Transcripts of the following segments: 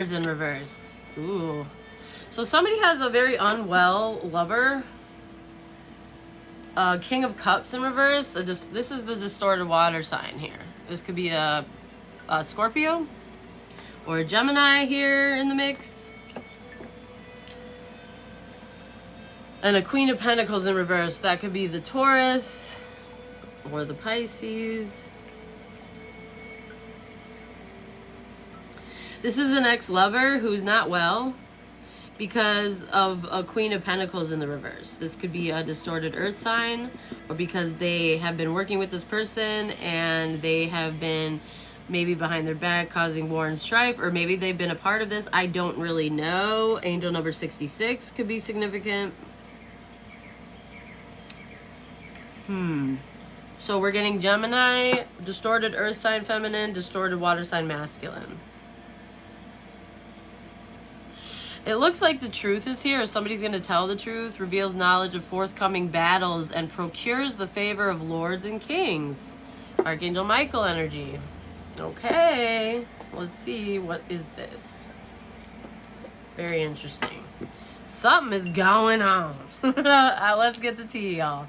in reverse. Ooh. So somebody has a very unwell lover. King of Cups in reverse. This is the distorted water sign here. This could be a Scorpio or a Gemini here in the mix. And a Queen of Pentacles in reverse. That could be the Taurus or the Pisces. This is an ex-lover who's not well because of a Queen of Pentacles in the reverse. This could be a distorted earth sign, or because they have been working with this person and they have been maybe behind their back causing war and strife, or maybe they've been a part of this. I don't really know. Angel number 66 could be significant. So we're getting Gemini, distorted earth sign feminine, distorted water sign masculine. It looks like the truth is here. Somebody's going to tell the truth, reveals knowledge of forthcoming battles, and procures the favor of lords and kings. Archangel Michael energy. Okay, let's see. What is this? Very interesting. Something is going on. Let's get the tea, y'all.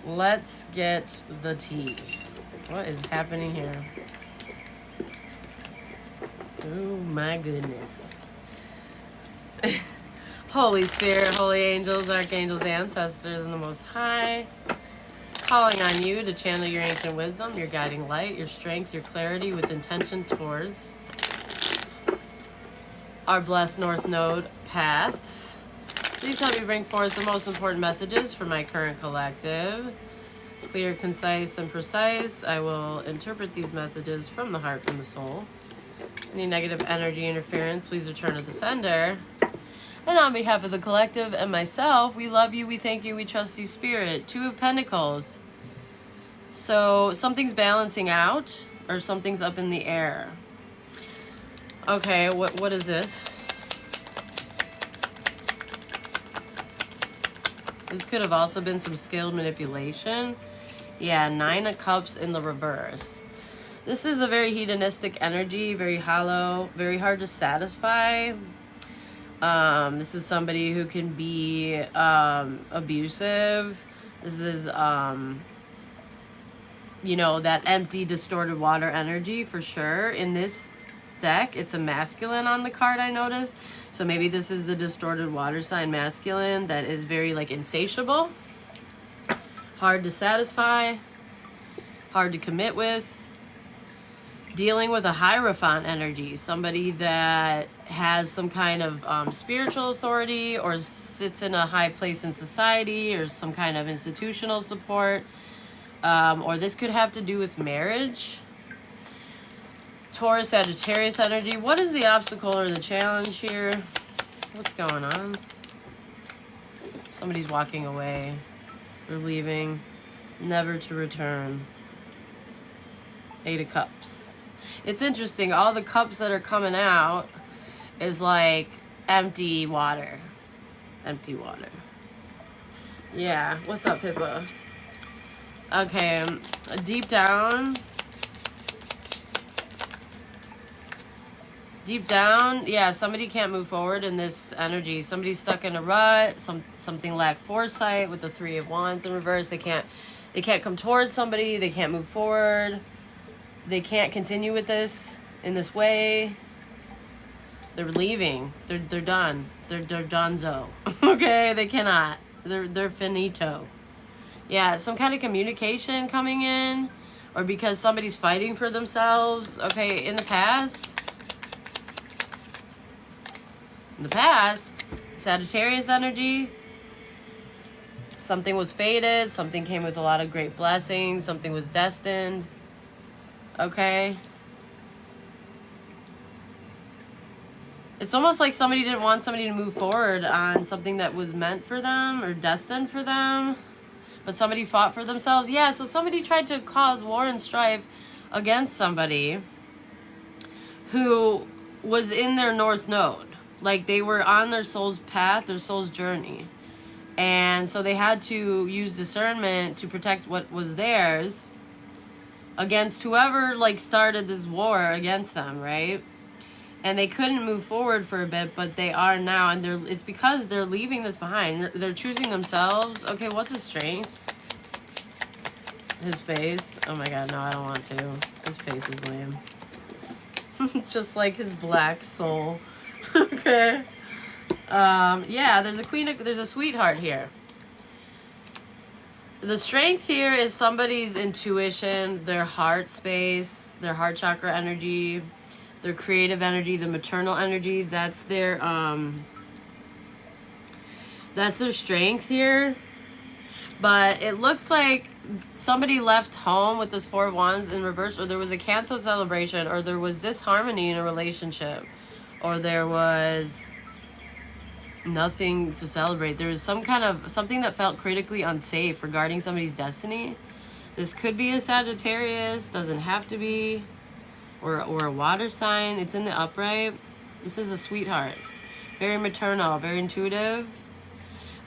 Let's get the tea. What is happening here? Oh my goodness. Holy Spirit, holy angels, archangels, ancestors, and the Most High, calling on you to channel your ancient wisdom, your guiding light, your strength, your clarity with intention towards our blessed North Node paths. Please help me bring forth the most important messages for my current collective. Clear, concise, and precise. I will interpret these messages from the heart, from the soul. Any negative energy interference, please return to the sender. And on behalf of the collective and myself, we love you, we thank you, we trust you, Spirit. Two of Pentacles. So something's balancing out, or something's up in the air. Okay, what is this? This could have also been some skilled manipulation. Yeah, Nine of Cups in the reverse. This is a very hedonistic energy, very hollow, very hard to satisfy. This is somebody who can be abusive. This is, you know, that empty, distorted water energy for sure. In this deck, it's a masculine on the card, I noticed. So maybe this is the distorted water sign masculine that is very, like, insatiable. Hard to satisfy. Hard to commit with. Dealing with a Hierophant energy. Somebody that has some kind of spiritual authority or sits in a high place in society or some kind of institutional support. Or this could have to do with marriage. Taurus, Sagittarius energy. What is the obstacle or the challenge here? What's going on? Somebody's walking away. They're leaving. Never to return. Eight of Cups. It's interesting. All the cups that are coming out is like empty water. Empty water. Yeah. What's up, Pippa? Okay. Deep down. Deep down, yeah, somebody can't move forward in this energy. Somebody's stuck in a rut. Something lacked foresight with the Three of Wands in reverse. They can't come towards somebody. They can't move forward. They can't continue with this in this way. They're leaving. They're done. They're donezo. Okay, they cannot. They're finito. Yeah, some kind of communication coming in, or because somebody's fighting for themselves. Okay, in the past. In the past, Sagittarius energy, something was fated, something came with a lot of great blessings, something was destined, okay? It's almost like somebody didn't want somebody to move forward on something that was meant for them or destined for them, but somebody fought for themselves. Yeah, so somebody tried to cause war and strife against somebody who was in their North Node. Like, they were on their soul's path, their soul's journey. And so they had to use discernment to protect what was theirs against whoever, like, started this war against them, right? and they couldn't move forward for a bit, but they are now, and it's because they're leaving this behind. They're choosing themselves. Okay, what's his strength? His face. Oh my god, no, I don't want to. His face is lame. Just like his black soul. Okay. Yeah, there's a sweetheart here. The strength here is somebody's intuition, their heart space, their heart chakra energy, their creative energy, the maternal energy. That's their strength here. But it looks like somebody left home with this Four of Wands in reverse, or there was a cancel celebration, or there was disharmony in a relationship, or there was nothing to celebrate. There was something that felt critically unsafe regarding somebody's destiny. This could be a Sagittarius, doesn't have to be, or a water sign. It's in the upright. This is a sweetheart, very maternal, very intuitive.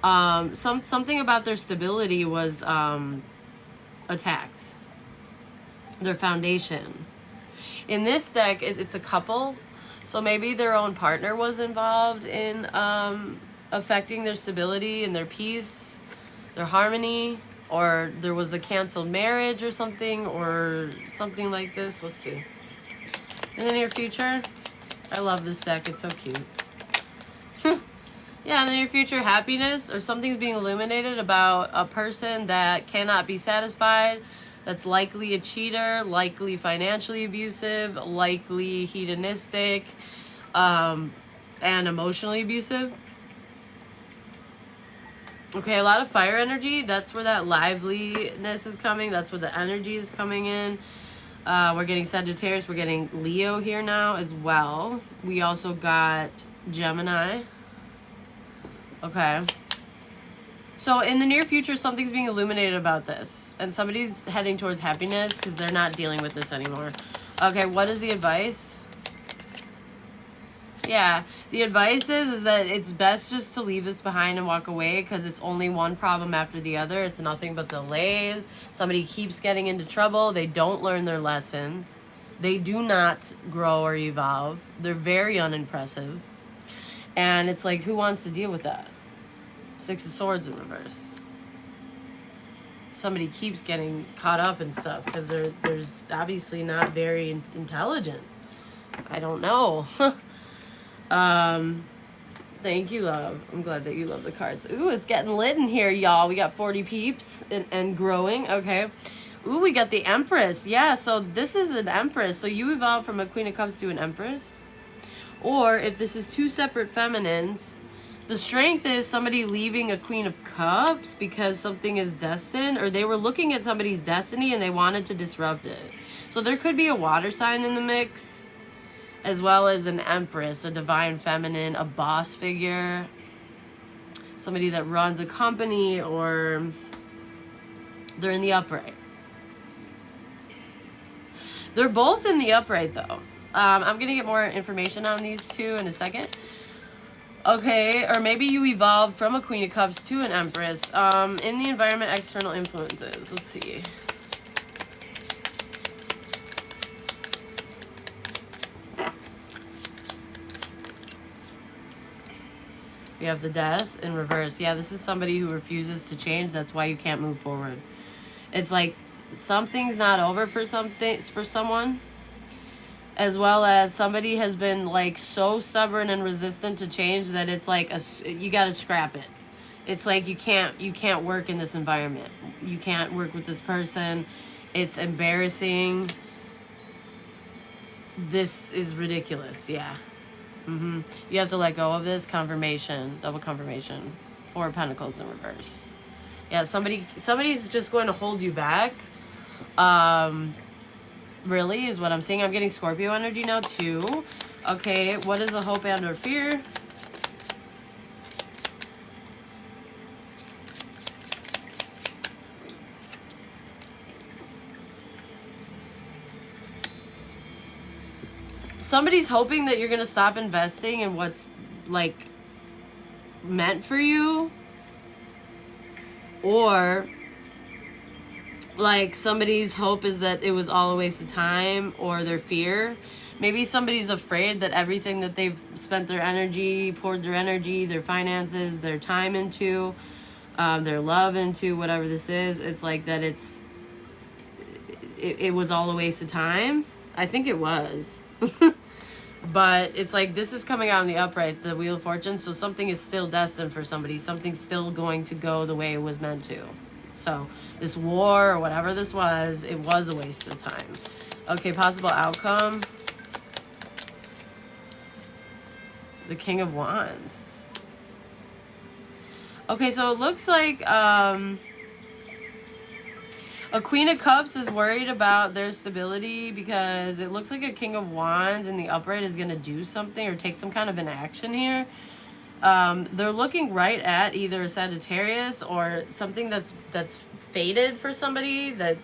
Something about their stability was attacked. Their foundation. In this deck, it's a couple. So maybe their own partner was involved in affecting their stability and their peace, their harmony, or there was a canceled marriage or something like this. Let's see. In the near future, I love this deck. It's so cute. Yeah, in the near future, happiness, or something's being illuminated about a person that cannot be satisfied, that's likely a cheater, likely financially abusive, likely hedonistic, and emotionally abusive. Okay, a lot of fire energy. That's where that liveliness is coming. That's where the energy is coming in. We're getting Sagittarius. We're getting Leo here now as well. We also got Gemini. Okay. So in the near future, something's being illuminated about this. And somebody's heading towards happiness because they're not dealing with this anymore. Okay, what is the advice? Yeah, the advice is that it's best just to leave this behind and walk away because it's only one problem after the other. It's nothing but delays. Somebody keeps getting into trouble. They don't learn their lessons. They do not grow or evolve. They're very unimpressive. And it's like, who wants to deal with that? Six of Swords in reverse. Somebody keeps getting caught up in stuff because they're obviously not very intelligent. I don't know. Thank you, love. I'm glad that you love the cards. Ooh, it's getting lit in here, y'all. We got 40 peeps and growing. Okay. Ooh, we got the Empress. Yeah, so this is an Empress. So you evolve from a Queen of Cups to an Empress. Or if this is two separate feminines, the strength is somebody leaving a Queen of Cups because something is destined, or they were looking at somebody's destiny and they wanted to disrupt it. So there could be a water sign in the mix, as well as an Empress, a divine feminine, a boss figure, somebody that runs a company, or they're in the upright. They're both in the upright though. I'm going to get more information on these two in a second. Okay, or maybe you evolved from a Queen of Cups to an Empress. In the environment, external influences. Let's see. We have the Death in reverse. Yeah, this is somebody who refuses to change. That's why you can't move forward. It's like something's not over for someone. As well as somebody has been like so stubborn and resistant to change that it's like you got to scrap it. It's like you can't work in this environment. You can't work with this person. It's embarrassing. This is ridiculous. Yeah. You have to let go of this. Confirmation, double confirmation. Four of Pentacles in reverse. Yeah, somebody's just going to hold you back. Really is what I'm saying. I'm getting Scorpio energy now too. Okay, what is the hope and or fear? Somebody's hoping that you're going to stop investing in what's like meant for you, or like somebody's hope is that it was all a waste of time, or their fear. Maybe somebody's afraid that everything that they've spent their energy, poured their energy, their finances, their time into, their love into, whatever this is, it's like that it was all a waste of time. I think it was. But it's like this is coming out in the upright, the Wheel of Fortune, so something is still destined for somebody. Something's still going to go the way it was meant to. So this war or whatever this was, it was a waste of time. Okay, possible outcome. The King of Wands. Okay, so it looks like a Queen of Cups is worried about their stability because it looks like a King of Wands in the upright is going to do something or take some kind of an action here. They're looking right at either a Sagittarius or something that's fated for somebody, that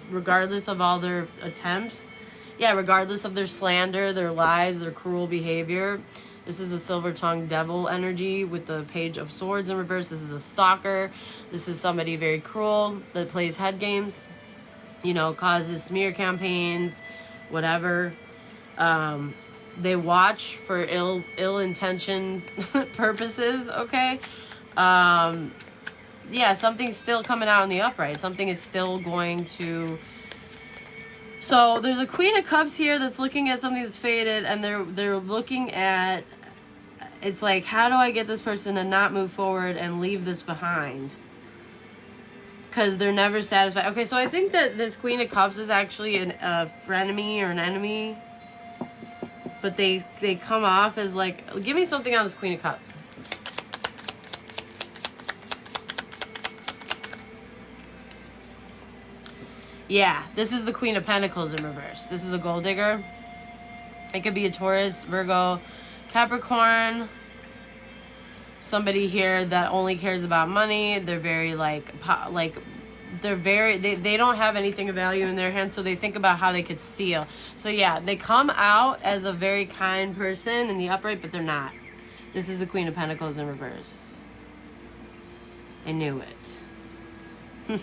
regardless of all their attempts, yeah, regardless of their slander, their lies, their cruel behavior. This is a silver-tongued devil energy with the Page of Swords in reverse. This is a stalker. This is somebody very cruel that plays head games, you know, causes smear campaigns, whatever. They watch for ill-intentioned purposes, okay? Yeah, something's still coming out in the upright. Something is still going to... So there's a Queen of Cups here that's looking at something that's faded, and they're looking at... It's like, how do I get this person to not move forward and leave this behind? Because they're never satisfied. Okay, so I think that this Queen of Cups is actually a frenemy or an enemy. But they come off as like... Give me something on this Queen of Cups. Yeah, this is the Queen of Pentacles in reverse. This is a gold digger. It could be a Taurus, Virgo, Capricorn. Somebody here that only cares about money. They're very they're very, they don't have anything of value in their hands, so they think about how they could steal. So yeah, they come out as a very kind person in the upright, but they're not. This is the Queen of Pentacles in reverse. I knew it.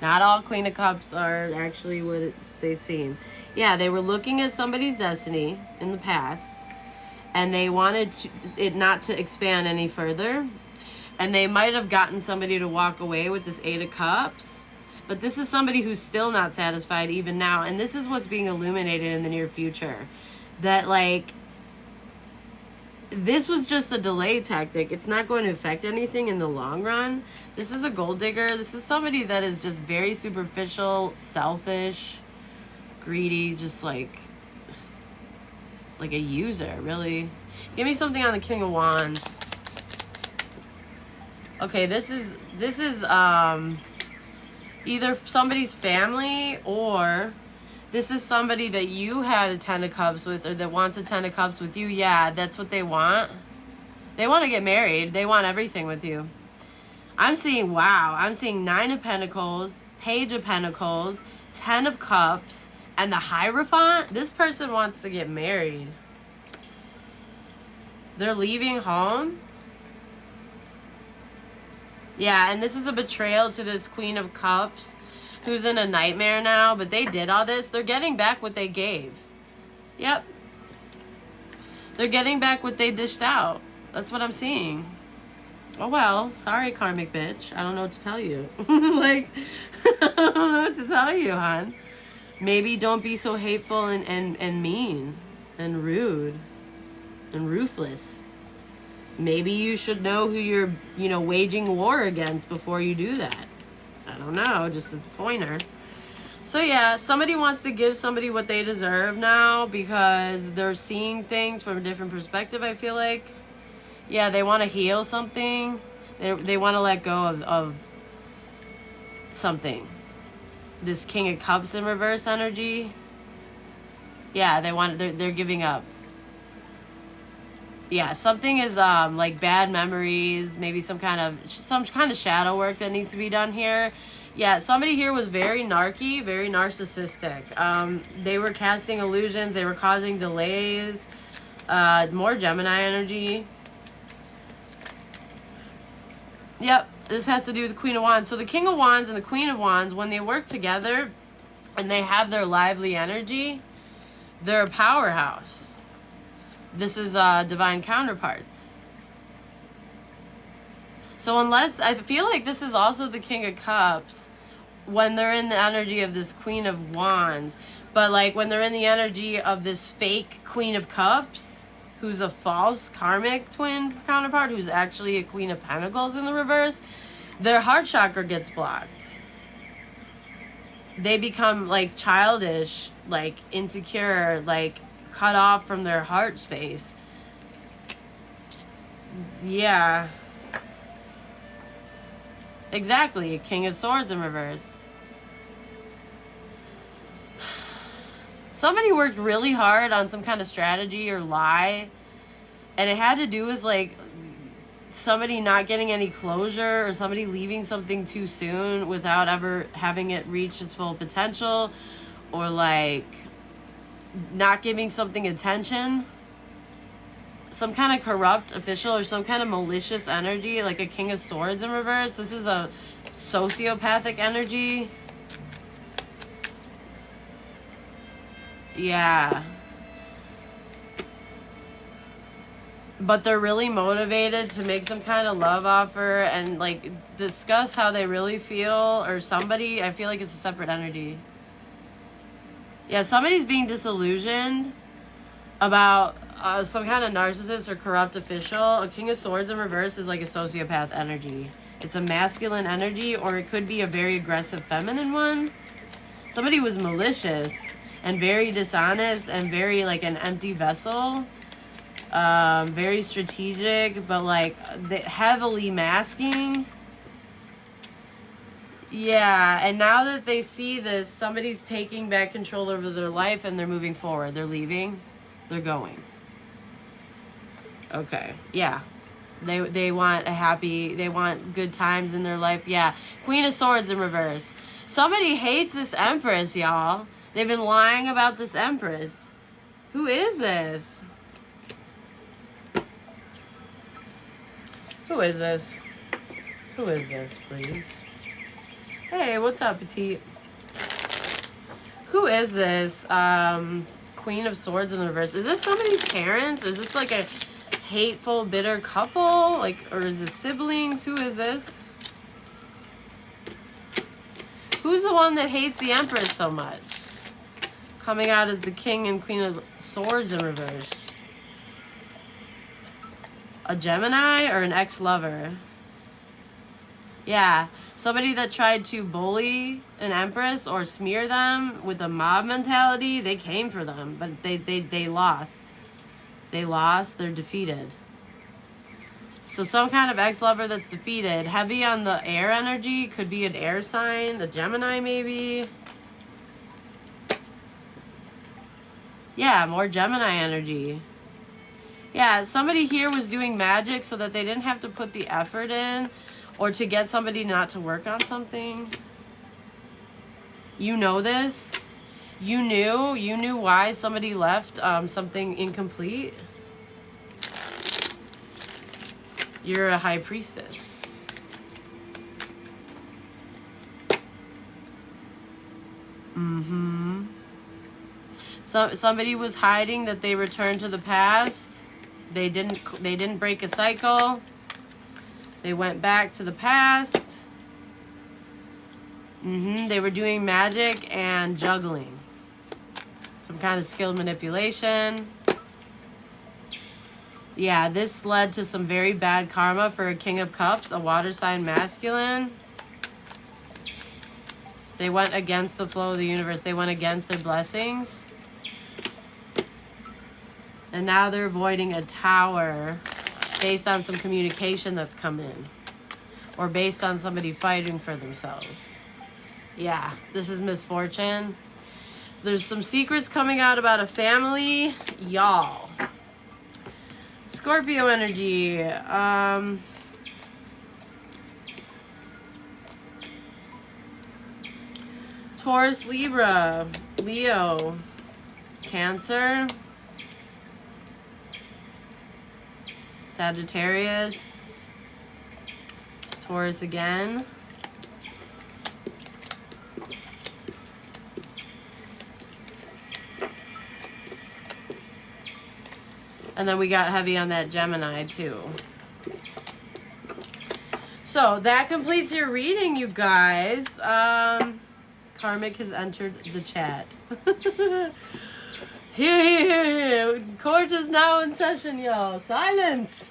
Not all Queen of Cups are actually what they seem. Yeah, they were looking at somebody's destiny in the past, and they wanted it not to expand any further. And they might have gotten somebody to walk away with this Eight of Cups. But this is somebody who's still not satisfied even now. And this is what's being illuminated in the near future. That, like, this was just a delay tactic. It's not going to affect anything in the long run. This is a gold digger. This is somebody that is just very superficial, selfish, greedy, just like a user, really. Give me something on the King of Wands. Okay, this is either somebody's family, or this is somebody that you had a Ten of Cups with, or that wants a Ten of Cups with you. Yeah, that's what they want. They want to get married. They want everything with you. I'm seeing, wow, I'm seeing Nine of Pentacles, Page of Pentacles, Ten of Cups, and the Hierophant. This person wants to get married. They're leaving home. Yeah, and this is a betrayal to this Queen of Cups, who's in a nightmare now, but they did all this. They're getting back what they gave. Yep. They're getting back what they dished out. That's what I'm seeing. Oh, well, sorry, karmic bitch. I don't know what to tell you. Like, I don't know what to tell you, hon. Maybe don't be so hateful and mean and rude and ruthless. Maybe you should know who you're, waging war against before you do that. I don't know, just a pointer. So yeah, somebody wants to give somebody what they deserve now because they're seeing things from a different perspective, I feel like. Yeah, they want to heal something. They want to let go of something. This King of Cups in reverse energy. Yeah, they're giving up. Yeah, something is like bad memories, maybe some kind of shadow work that needs to be done here. Yeah, somebody here was very narky, very narcissistic. They were casting illusions, they were causing delays. More Gemini energy. Yep, this has to do with the Queen of Wands. So the King of Wands and the Queen of Wands, when they work together and they have their lively energy, They're a powerhouse. This is divine counterparts. So unless, I feel like this is also the King of Cups when they're in the energy of this Queen of Wands. But like when they're in the energy of this fake Queen of Cups, who's a false karmic twin counterpart, who's actually a Queen of Pentacles in the reverse, their heart chakra gets blocked. They become like childish, like insecure, like cut off from their heart space. Yeah. Exactly. King of Swords in reverse. Somebody worked really hard on some kind of strategy or lie, and it had to do with like somebody not getting any closure or somebody leaving something too soon without ever having it reach its full potential, or like not giving something attention. Some kind of corrupt official or some kind of malicious energy, like a King of Swords in reverse. This is a sociopathic energy. Yeah. But they're really motivated to make some kind of love offer and like discuss how they really feel, or somebody, I feel like it's a separate energy. Yeah, somebody's being disillusioned about some kind of narcissist or corrupt official. A King of Swords in reverse is like a sociopath energy. It's a masculine energy, or it could be a very aggressive feminine one. Somebody was malicious and very dishonest and very like an empty vessel. Very strategic, but like heavily masking. Yeah, and now that they see this, somebody's taking back control over their life and they're moving forward. They're leaving. They're going. Okay, yeah. They want a happy, they want good times in their life. Yeah. Queen of Swords in reverse. Somebody hates this Empress, y'all. They've been lying about this Empress. Who is this? Who is this? Who is this, please? Hey, what's up, petite? Who is this? Queen of Swords in the reverse. Is this somebody's parents? Is this like a hateful, bitter couple? Like, or is this siblings? Who is this? Who's the one that hates the Empress so much? Coming out as the King and Queen of Swords in reverse. A Gemini or an ex-lover? Yeah, somebody that tried to bully an Empress or smear them with a mob mentality. They came for them, but they lost. They lost. They're defeated. So some kind of ex-lover that's defeated. Heavy on the air energy. Could be an air sign. A Gemini, maybe. Yeah, more Gemini energy. Yeah, somebody here was doing magic so that they didn't have to put the effort in, or to get somebody not to work on something. You know this. You knew why somebody left something incomplete. You're a high priestess. So somebody was hiding that they returned to the past. They didn't break a cycle. They went back to the past. They were doing magic and juggling. Some kind of skilled manipulation. Yeah, this led to some very bad karma for a King of Cups, a water sign masculine. They went against the flow of the universe. They went against their blessings. And now they're avoiding a tower based on some communication that's come in. Or based on somebody fighting for themselves. Yeah, this is misfortune. There's some secrets coming out about a family. Y'all. Scorpio energy. Taurus, Libra, Leo, Cancer, Sagittarius, Taurus again, And then we got heavy on that Gemini too. So that completes your reading, you guys. Karmic has entered the chat. Here. Court is now in session, y'all. Silence.